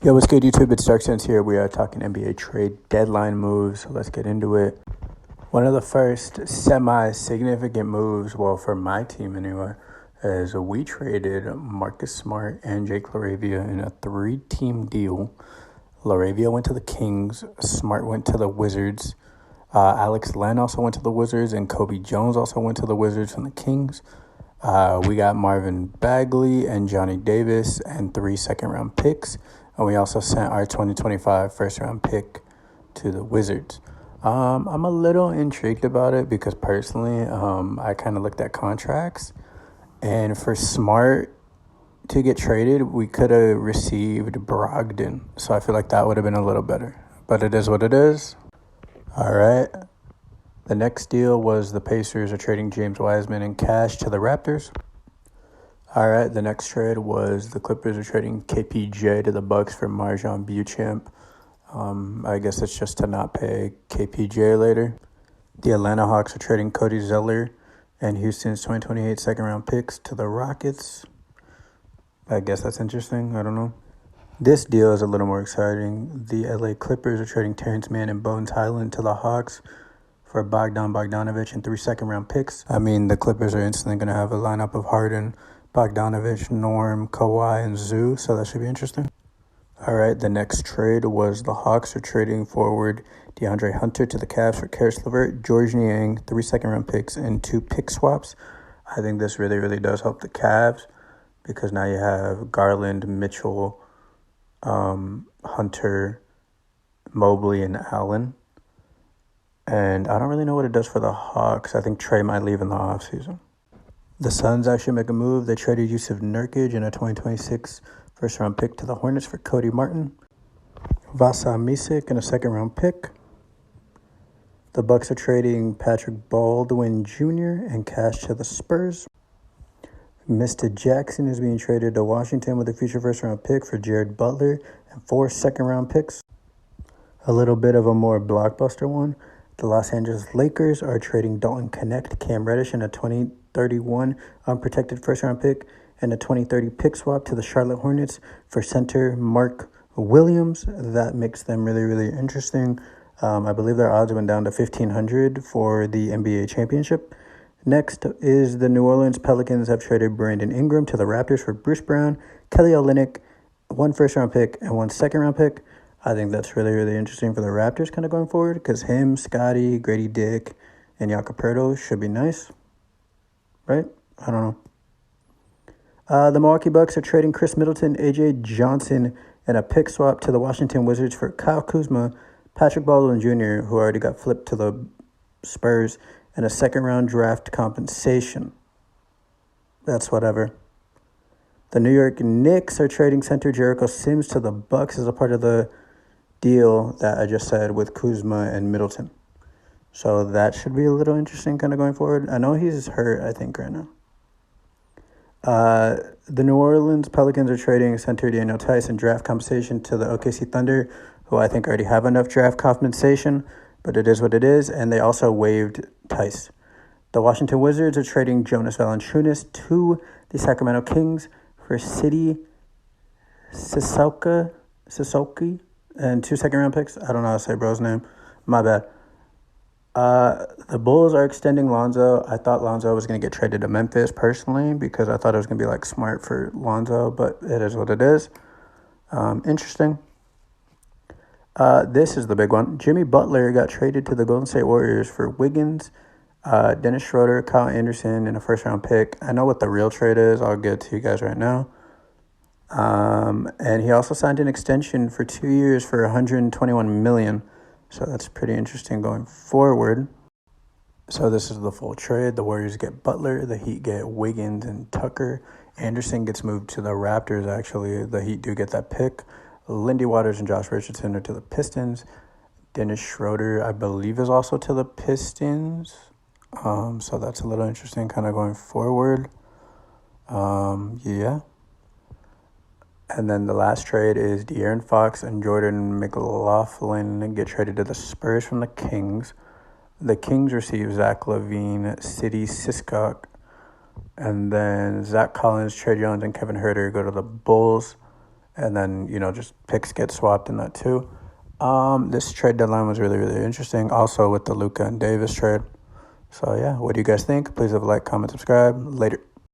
Yo, what's good, YouTube? It's DarkSense here. We are talking NBA trade deadline moves, so let's get into it. One of the first semi-significant moves, well, for my team anyway, is we traded Marcus Smart and Jake LaRavia in a 3-team deal. LaRavia went to the Kings, Smart went to the Wizards, Alex Len also went to the Wizards, and Kobe Jones also went to the Wizards from the Kings. We got Marvin Bagley and Johnny Davis and 3 second-round picks. And we also sent our 2025 first-round pick to the Wizards. I'm a little intrigued about it because personally, I kind of looked at contracts. And for Smart to get traded, we could have received Brogdon. So I feel like that would have been a little better. But it is what it is. All right. The next deal was the Pacers are trading James Wiseman and cash to the Raptors. All right, the next trade was the Clippers are trading KPJ to the Bucks for Marjon Beauchamp. I guess it's just to not pay KPJ later. The Atlanta Hawks are trading Cody Zeller and Houston's 2028 second-round picks to the Rockets. I guess that's interesting. I don't know. This deal is a little more exciting. The LA Clippers are trading Terrence Mann and Bones Highland to the Hawks for Bogdan Bogdanovic and 3 second-round picks. I mean, the Clippers are instantly going to have a lineup of Harden, Bogdanovic, Norm, Kawhi, and Zoo, so that should be interesting. All right, the next trade was the Hawks are trading forward DeAndre Hunter to the Cavs for Karis LeVert, George Niang, 3 second-round picks, and 2 pick swaps. I think this really, really does help the Cavs because now you have Garland, Mitchell, Hunter, Mobley, and Allen. And I don't really know what it does for the Hawks. I think Trey might leave in the offseason. The Suns actually make a move. They traded Yusuf Nurkic in a 2026 first-round pick to the Hornets for Cody Martin, Vasa Misic in a second-round pick. The Bucks are trading Patrick Baldwin Jr. and cash to the Spurs. Mr. Jackson is being traded to Washington with a future first-round pick for Jared Butler and 4 second-round picks. A little bit of a more blockbuster one. The Los Angeles Lakers are trading Dalton Connect, Cam Reddish, and a 2031 unprotected first-round pick and a 2030 pick swap to the Charlotte Hornets for center Mark Williams. That makes them really, really interesting. I believe their odds went down to 1,500 for the NBA championship. Next is the New Orleans Pelicans have traded Brandon Ingram to the Raptors for Bruce Brown, Kelly Olynyk, 1 first-round pick, and 1 second-round pick. I think that's really, really interesting for the Raptors kind of going forward because him, Scotty, Grady Dick, and Jakob Poeltl should be nice, right? I don't know. The Milwaukee Bucks are trading Chris Middleton, A.J. Johnson, and a pick swap to the Washington Wizards for Kyle Kuzma, Patrick Baldwin Jr., who already got flipped to the Spurs, and a second-round draft compensation. That's whatever. The New York Knicks are trading center Jericho Sims to the Bucks as a part of the deal that I just said with Kuzma and Middleton. So that should be a little interesting kind of going forward. I know he's hurt, I think, right now. The New Orleans Pelicans are trading center Daniel Tice and draft compensation to the OKC Thunder, who I think already have enough draft compensation, but it is what it is, and they also waived Tice. The Washington Wizards are trading Jonas Valanciunas to the Sacramento Kings for City Sissoko and 2 second-round picks. I don't know how to say bro's name. My bad. The Bulls are extending Lonzo. I thought Lonzo was going to get traded to Memphis personally because I thought it was going to be like smart for Lonzo, but it is what it is. Interesting. This is the big one. Jimmy Butler got traded to the Golden State Warriors for Wiggins, Dennis Schroeder, Kyle Anderson, and a first-round pick. I know what the real trade is. I'll get to you guys right now. And he also signed an extension for 2 years for $121 million. So that's pretty interesting going forward. So this is the full trade. The Warriors get Butler. The Heat get Wiggins and Tucker. Anderson gets moved to the Raptors, actually. The Heat do get that pick. Lindy Waters and Josh Richardson are to the Pistons. Dennis Schroeder, I believe, is also to the Pistons. So that's a little interesting kind of going forward. Yeah. And then the last trade is De'Aaron Fox and Jordan McLaughlin get traded to the Spurs from the Kings. The Kings receive Zach LaVine, Sidney Siskok, and then Zach Collins, Trey Jones, and Kevin Huerter go to the Bulls. and then, just picks get swapped in that too. This trade deadline was really, really interesting. Also with the Luka and Davis trade. So yeah, what do you guys think? Please leave a like, comment, subscribe. Later.